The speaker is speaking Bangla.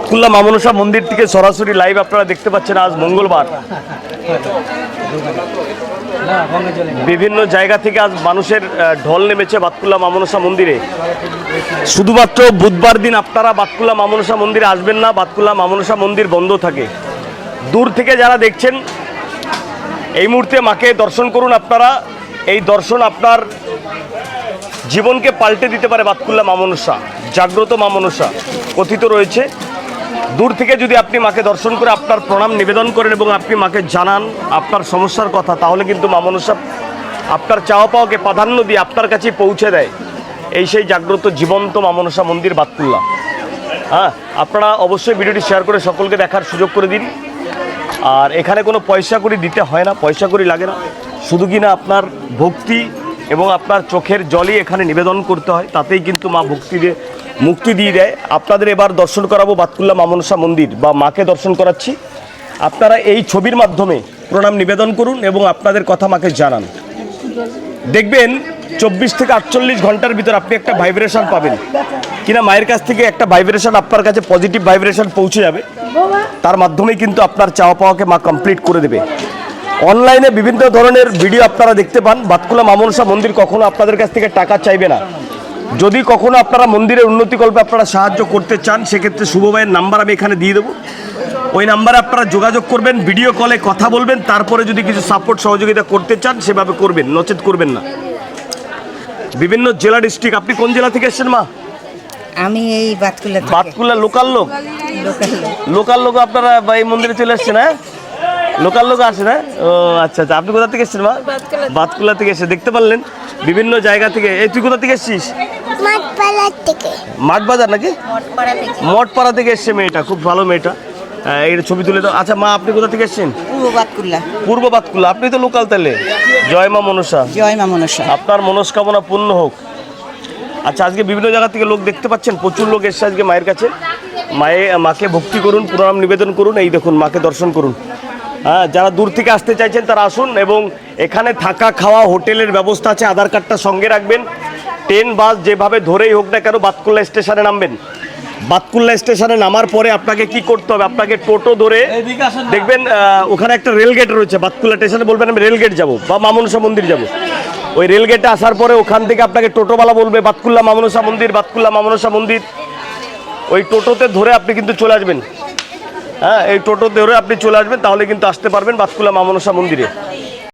বাতকুল্লা মা মনসা মন্দির থেকে সরাসরি লাইভ আপনারা দেখতে পাচ্ছেন। আজ মঙ্গলবার, বিভিন্ন জায়গা থেকে আজ মানুষের ঢল নেমেছে বাতকুল্লা মা মনসা মন্দিরে। শুধুমাত্র বুধবার দিন আপনারা বাতকুল্লা মা মনসা মন্দিরে আসবেন না, বাতকুল্লা মা মনসা মন্দির বন্ধ থাকে। দূর থেকে যারা দেখছেন এই মুহূর্তে মাকে দর্শন করুন। আপনারা এই দর্শন আপনার জীবনকে পাল্টে দিতে পারে। বাতকুল্লা মা মনসা জাগ্রত মা মনসা কথিত রয়েছে। দূর থেকে যদি আপনি মাকে দর্শন করে আপনার প্রণাম নিবেদন করেন এবং আপনি মাকে জানান আপনার সমস্যার কথা, তাহলে কিন্তু মা মনসা আপনার চাওয়া পাওয়াকে প্রাধান্য দিয়ে আপনার কাছে পৌঁছে দেয়। এই সেই জাগ্রত জীবন্ত মা মনসা মন্দির বাতকুল্লা। হ্যাঁ, আপনারা অবশ্যই ভিডিওটি শেয়ার করে সকলকে দেখার সুযোগ করে দিন। আর এখানে কোনো পয়সা করি দিতে হয় না, পয়সা করি লাগে না, শুধু কিনা আপনার ভক্তি এবং আপনার চোখের জলই এখানে নিবেদন করতে হয়, তাতেই কিন্তু মা ভক্তি দিয়ে মুক্তি দিয়ে দেয়। আপনাদের এবার দর্শন করাবো বাতকুল্লা মা মনসা মন্দির, বা মাকে দর্শন করাচ্ছি। আপনারা এই ছবির মাধ্যমে প্রণাম নিবেদন করুন এবং আপনাদের কথা মাকে জানান। দেখবেন 24 থেকে 48 ঘন্টার ভিতর আপনি একটা ভাইব্রেশন পাবেন কিনা, মায়ের কাছ থেকে একটা ভাইব্রেশন আপনার কাছে পজিটিভ ভাইব্রেশন পৌঁছে যাবে। তার মাধ্যমেই কিন্তু আপনার চাওয়া পাওয়াকে মা কমপ্লিট করে দেবে। অনলাইনে বিভিন্ন ধরনের ভিডিও আপনারা দেখতে পান। বাতকুল্লা মা মনসা মন্দির কখনো আপনাদের কাছ থেকে টাকা চাইবে না। যদি কখনো আপনারা মন্দিরের উন্নতিকল্পে আপনারা সাহায্য করতে চান, সেক্ষেত্রে শুভ ভাইয়ের নাম্বার আমি এখানে দিয়ে দেবো। ওই নাম্বারে আপনারা যোগাযোগ করবেন, ভিডিও কলে কথা বলবেন, তারপরে যদি কিছু সাপোর্ট সহযোগিতা করতে চান সেভাবে করবেন, নচেত করবেন না। বিভিন্ন জেলা ডিস্ট্রিক্ট। আপনি কোন জেলা থেকে এসেছেন মা? আমি এই বাতকুল্লা থেকে। বাতকুল্লা লোকাল লোক? লোকাল লোক আপনারা এই মন্দিরে চলে এসেছেন? হ্যাঁ, লোকাল লোক আসে না? ও আচ্ছা আচ্ছা। আপনি কোথা থেকে এসেছেন মা? বাতকুল্লা থেকে এসে দেখতে পারলেন বিভিন্ন জায়গা থেকে। এই তুই কোথা থেকে এসেছিস? মাঠ বাজার নাকি? মঠপাড়া থেকে এসছে মেয়েটা, খুব ভালো মেয়েটা। এই ছবি তুলে দাও। আচ্ছা মা, আপনি কোথা থেকে এসেছেন? পূর্ব বাতকুল্লা। পূর্ব বাতকুল্লা। আপনি তো লোকাল তাহলে। জয় মা মনসা। জয় মা মনসা। আপনার মনস্কামনা পূর্ণ হোক। আচ্ছা, আজকে বিভিন্ন জায়গা থেকে লোক দেখতে পাচ্ছেন, প্রচুর লোক এসছে আজকে মায়ের কাছে। মাকে ভক্তি করুন, প্রণাম নিবেদন করুন, এই দেখুন মাকে দর্শন করুন। হ্যাঁ, যারা দূর থেকে আসতে চাইছেন তারা আসুন। এবং এখানে থাকা খাওয়া হোটেলের ব্যবস্থা আছে, আধার কার্ডটা সঙ্গে রাখবেন। ট্রেন বাস যেভাবে ধরেই হোক না কেন বাতকুল্লা স্টেশনে নামবেন। বাতকুল্লা স্টেশনে নামার পরে আপনাকে কি করতে হবে? আপনাকে টোটো ধরে দেখবেন ওখানে একটা রেলগেট রয়েছে বাতকুল্লা স্টেশনে, বলবেন আমি রেলগেট যাব বা মা মনসা মন্দির যাব। ওই রেলগেটে আসার পরে ওখান থেকে আপনাকে টোটোওয়ালা বলবে বাতকুল্লা মা মনসা মন্দির, বাতকুল্লা মা মনসা মন্দির। ওই টোটোতে ধরে আপনি কিন্তু চলে আসবেন। হ্যাঁ, এই টোটো ধরে আপনি চলে আসবেন, তাহলে কিন্তু আসতে পারবেন বাতকুল্লা মা মনসা মন্দিরে।